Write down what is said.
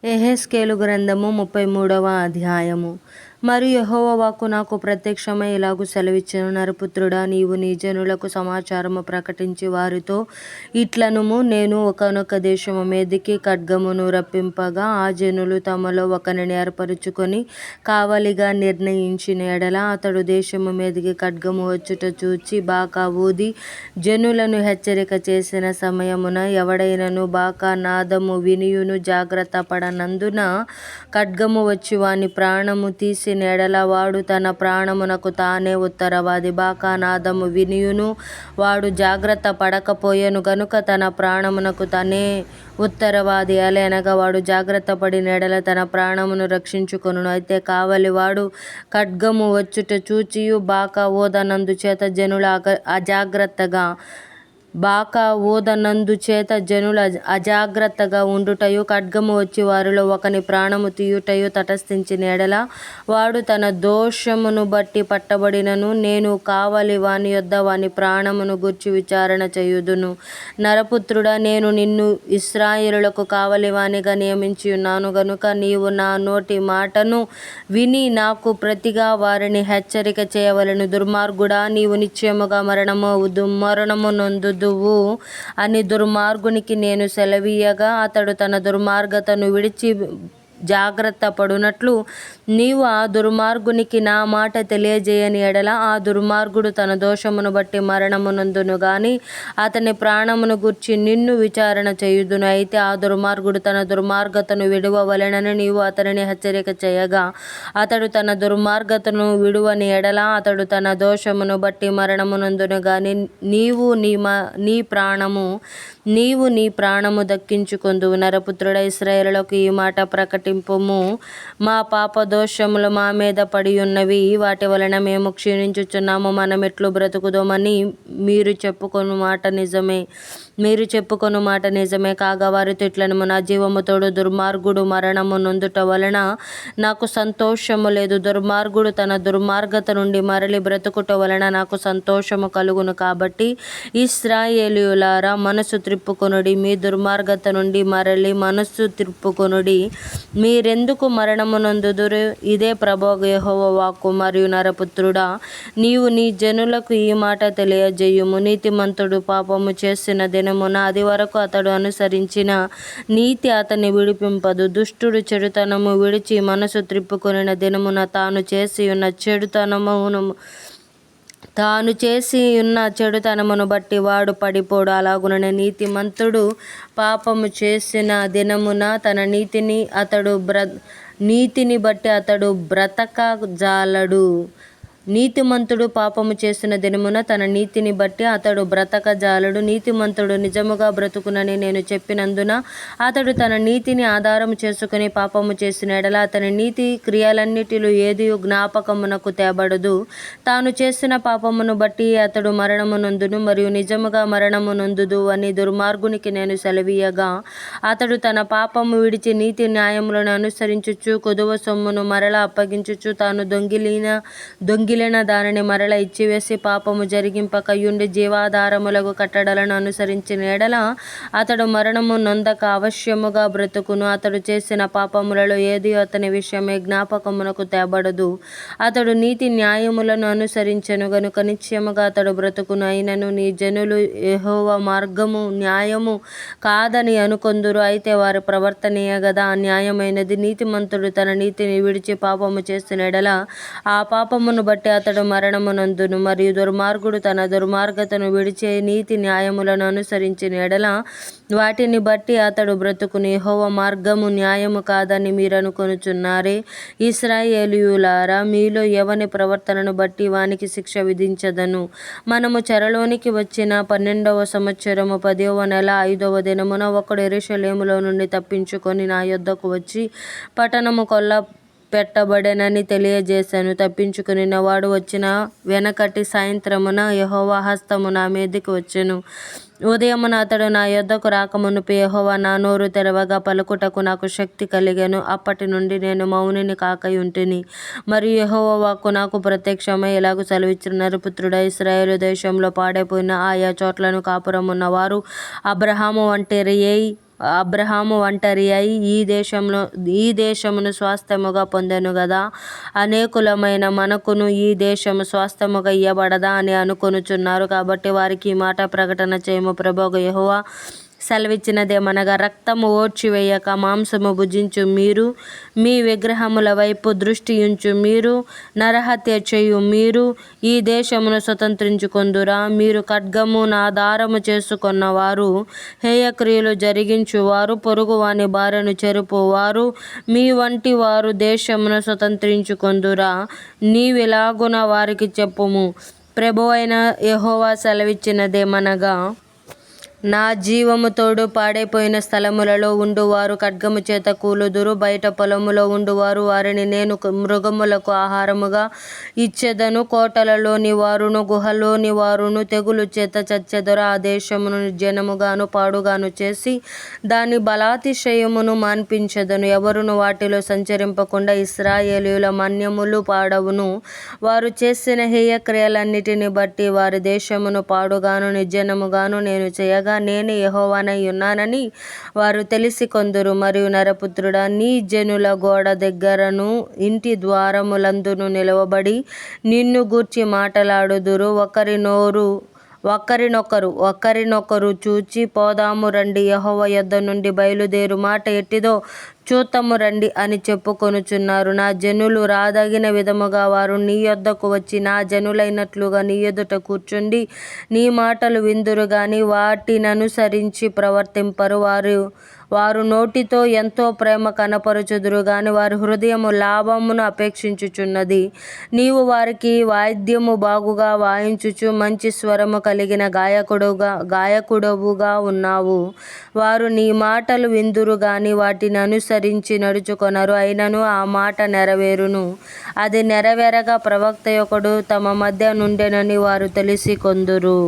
యెహెజ్కేలు గ్రంథము 33వ అధ్యాయము. మరియు యెహోవా వాక్కు నాకు ప్రత్యక్షమై ఇలాగు సెలవిచ్చెను, నరపుత్రుడా, నీవు నీ జనులకు సమాచారము ప్రకటించి వారితో ఇట్లనుము, నేను ఒకానొక దేశము మీదికి ఖడ్గమును రప్పింపగా ఆ జనులు తమలో ఒకనిని ఏర్పరచుకొని కావలిగా నిర్ణయించిన ఎడల అతడు దేశము మీదికి ఖడ్గము వచ్చుట చూచి బాకా ఊది జనులను హెచ్చరిక చేసిన సమయమున ఎవడైనను బాకా నాదము వినియును జాగ్రత్త పడనందున ఖడ్గము వచ్చి వాని ప్రాణము తీసిన ఎడల వాడు తన ప్రాణమునకు తానే ఉత్తరవాది. బాకా నాదము వినియును వాడు జాగ్రత్త పడకపోయెను గనుక తన ప్రాణమునకు తనే ఉత్తరవాది. అలెనగా వాడు జాగ్రత్త పడిన ఎడల తన ప్రాణమును రక్షించుకొనును. అయితే కావలివాడు ఖడ్గము వచ్చుట చూచియు బాకా ఊదనందుచేత జనుల అజాగ్రత్తగా ఉండుటయు ఖడ్గము వచ్చి వారిలో ఒకని ప్రాణము తీయుటయు తటస్థించిన ఎడల వాడు తన దోషమును బట్టి పట్టబడినను నేను కావలి వాని యొద్ద వాని ప్రాణమును గూర్చి విచారణ చేయుదును. నరపుత్రుడా, నేను నిన్ను ఇశ్రాయేలులకు కావలివానిగా నియమించి ఉన్నాను గనుక నీవు నా నోటి మాటను విని నాకు ప్రతిగా వారిని హెచ్చరిక చేయవలెను. దుర్మార్గుడా, నీవు నిశ్చయముగా మరణము నొందుదువు అని దుర్మార్గునికి నేను సెలవీయగా అతడు తన దుర్మార్గతను విడిచి జాగ్రత్త పడునట్లు నీవు ఆ దుర్మార్గునికి నా మాట తెలియజేయని ఎడల ఆ దుర్మార్గుడు తన దోషమును బట్టి మరణమునందును గాని అతని ప్రాణమును గూర్చి నిన్ను విచారణ చేయుదును. అయితే ఆ దుర్మార్గుడు తన దుర్మార్గతను విడువవలెనని నీవు అతనిని హెచ్చరిక చేయగా అతడు తన దుర్మార్గతను విడువని ఎడల అతడు తన దోషమును బట్టి మరణమునందును గాని నీవు నీ ప్రాణము దక్కించుకొందువు. నరపుత్రుడ, ఇశ్రాయేలులకు ఈ మాట ప్రకటింపుము, మా పాపదోషములు మా మీద పడి ఉన్నవి, వాటి వలన మేము క్షీణించుచున్నాము, మనమెట్లు బ్రతుకుదోమని మీరు చెప్పుకొను మాట నిజమే. కాగా వారితో ఇట్లనుము, నా జీవము తోడు దుర్మార్గుడు మరణము నొందుట వలన నాకు సంతోషము లేదు. దుర్మార్గుడు తన దుర్మార్గత నుండి మరలి బ్రతుకుట వలన నాకు సంతోషము కలుగును. కాబట్టి ఇశ్రాయేలీయులారా, మనసు త్రిప్పుకొనుడి, మీ దుర్మార్గత నుండి మరలి మనస్సు త్రిప్పుకొనుడి. మీరెందుకు మరణము నొందుదురు? ఇదే ప్రభువగు యెహోవా వాక్కు. మరియు నరపుత్రుడా, నీవు నీ జనులకు ఈ మాట తెలియజేయుము. నీతిమంతుడు పాపము చేసిన దినమున అది వరకు అతడు అనుసరించిన నీతి అతన్ని విడిపింపదు. దుష్టుడు చెడుతనము విడిచి మనసు త్రిప్పుకొనిన దినమున తాను చేసి ఉన్న చెడుతనమును బట్టి వాడు పడిపోడు. అలాగుననే నీతిమంతుడు పాపము చేసిన దినమున తన నీతిని బట్టి అతడు బ్రతకజాలడు. నీతిమంతుడు పాపము చేసిన దినమున తన నీతిని బట్టి అతడు బ్రతకజాలడు. నీతిమంతుడు నిజముగా బ్రతుకునని నేను చెప్పినందున అతడు తన నీతిని ఆధారము చేసుకుని పాపము చేసిన ఎడల అతని నీతి క్రియలన్నిటిలో ఏదియు జ్ఞాపకమునకు తేబడదు. తాను చేసిన పాపమును బట్టి అతడు మరణము నొందును. మరియు నిజముగా మరణము నొందుదు అని దుర్మార్గునికి నేను సెలవీయగా అతడు తన పాపము విడిచి నీతి న్యాయములను అనుసరించుచు కొదువ సొమ్మును మరల అప్పగించుచు తాను దొంగిలిన దానిని మరల ఇచ్చివేసి పాపము జరిగింపకయుండి జీవాధారములకు కట్టడలను అనుసరించిన ఎడల అతడు మరణము నొందక అవశ్యముగా బ్రతుకును. అతడు చేసిన పాపములలో ఏది అతని విషయమై జ్ఞాపకమునకు తేబడదు. అతడు నీతి న్యాయములను అనుసరించెను గనుక నిశ్చయముగా అతడు బ్రతుకును. అయినను నీ జనులు యెహోవా మార్గము న్యాయము కాదని అనుకొందురు. అయితే వారి ప్రవర్తనయే గదా అన్యాయమైనది. నీతిమంతుడు తన నీతిని విడిచి పాపము చేసిన ఎడల ఆ పాపమును బట్టి అతడు మరణము నొందును. మరియు దుర్మార్గుడు తన దుర్మార్గతను విడిచి నీతి న్యాయములను అనుసరించిన ఎడల వాటిని బట్టి అతడు బ్రతుకును. యెహోవా మార్గము న్యాయము కాదని మీరు అనుకొనుచున్నారే. ఇశ్రాయేలీయులారా, మీలో ఎవని ప్రవర్తనను బట్టి వానికి శిక్ష విధించదను. మనము చెరలోనికి వచ్చిన 12వ సంవత్సరము 10వ నెల 5వ దినమున ఒకడు యెరూషలేములో నుండి తప్పించుకొని నా యొద్దకు వచ్చి పట్టణము కొల్ల పెట్టబడెనని తెలియజేశాను. తప్పించుకొనిన వాడు వచ్చిన వెనకటి సాయంత్రమున యెహోవా హస్తము నా మీదికి వచ్చెను. ఉదయమున అతడు నా యొద్దకు రాకమునుపు యెహోవా నా నోరు తెరవగా పలుకుటకు నాకు శక్తి కలిగెను. అప్పటి నుండి నేను మౌనిని కాకయుంటిని. మరియు యెహోవా వాక్కు నాకు ప్రత్యక్షమై ఇలాగు సెలవిచ్చెను, నరపుత్రుడా, ఇశ్రాయేలు దేశంలో పాడైపోయిన ఆయా చోట్లను కాపురమున్న వారు అబ్రహాము వంటి రేయి అబ్రహాము ఒంటరి అయి ఈ దేశమును స్వాస్థ్యముగా పొందెను గదా, అనేకులమైన మనకును ఈ దేశము స్వాస్థ్యముగా ఇయ్యబడదా అని అనుకొనుచున్నారు. కాబట్టి వారికి ఈ మాట ప్రకటన చేయము. ప్రభువగు యెహోవా సెలవిచ్చినదేమనగా, రక్తము ఓడ్చివేయక మాంసము భుజించు మీరు, మీ విగ్రహముల వైపు దృష్టియుంచు మీరు, నరహత్య చేయు మీరు ఈ దేశమును స్వతంత్రించుకొందురా. మీరు ఖడ్గమును ఆధారము చేసుకొన్నవారు, హేయక్రియలు జరిగించువారు, పొరుగువాని భార్యను చెరుపువారు, మీ వంటి వారు దేశమును స్వతంత్రించుకొందురా. నీవిలాగున వారికి చెప్పుము, ప్రభువైన యెహోవా సెలవిచ్చినదేమనగా, నా జీవము తోడు పాడైపోయిన స్థలములలో ఉండువారు ఖడ్గము చేత కూలుదురు. బయట పొలములో ఉండువారు వారిని నేను మృగములకు ఆహారముగా ఇచ్చెదను. కోటలలోని వారును గుహలోని వారును తెగులు చేత చచ్చెదరు. ఆ దేశమును నిర్జనముగాను పాడుగాను చేసి దాని బలాతిశయమును మాన్పించెదను. ఎవరును వాటిలో సంచరింపకుండా ఇశ్రాయేలీయుల మన్యములు పాడవును. వారు చేసిన హేయక్రియలన్నిటిని బట్టి వారి దేశమును పాడుగాను నిర్జనముగాను నేను చేయగా, నేను యెహోవానై ఉన్నానని వారు తెలిసి కొందురు. మరియు నరపుత్రుడా, నీ జనుల గోడ దగ్గరను ఇంటి ద్వారములందును నిలవబడి నిన్ను గూర్చి మాటలాడుదురు. ఒకరినొకరు చూచి, పోదాము రండి, యెహోవా యొద్ద నుండి బయలుదేరు మాట ఎట్టిదో చూతము రండి అని చెప్పుకొనుచున్నారు. నా జనులు రాదగిన విధముగా వారు నీ యొద్దకు వచ్చి నా జనులైనట్లుగా నీ ఎదుట కూర్చుండి నీ మాటలు విందురు గాని వాటిననుసరించి ప్రవర్తింపరు. వారు నోటితో ఎంతో ప్రేమ కనపరచుదురు గాని వారి హృదయము లాభమును అపేక్షించుచున్నది. నీవు వారికి వాయిద్యము బాగుగా వాయించుచు మంచి స్వరము కలిగిన గాయకుడవుగా ఉన్నావు. వారు నీ మాటలు విందురు గాని వాటిని అనుసరించి నడుచుకొనరు. అయినను ఆ మాట నెరవేరును. అది నెరవేరగా ప్రవక్త ఒకడు తమ మధ్య నుండెనని వారు తెలిసి కొందురు.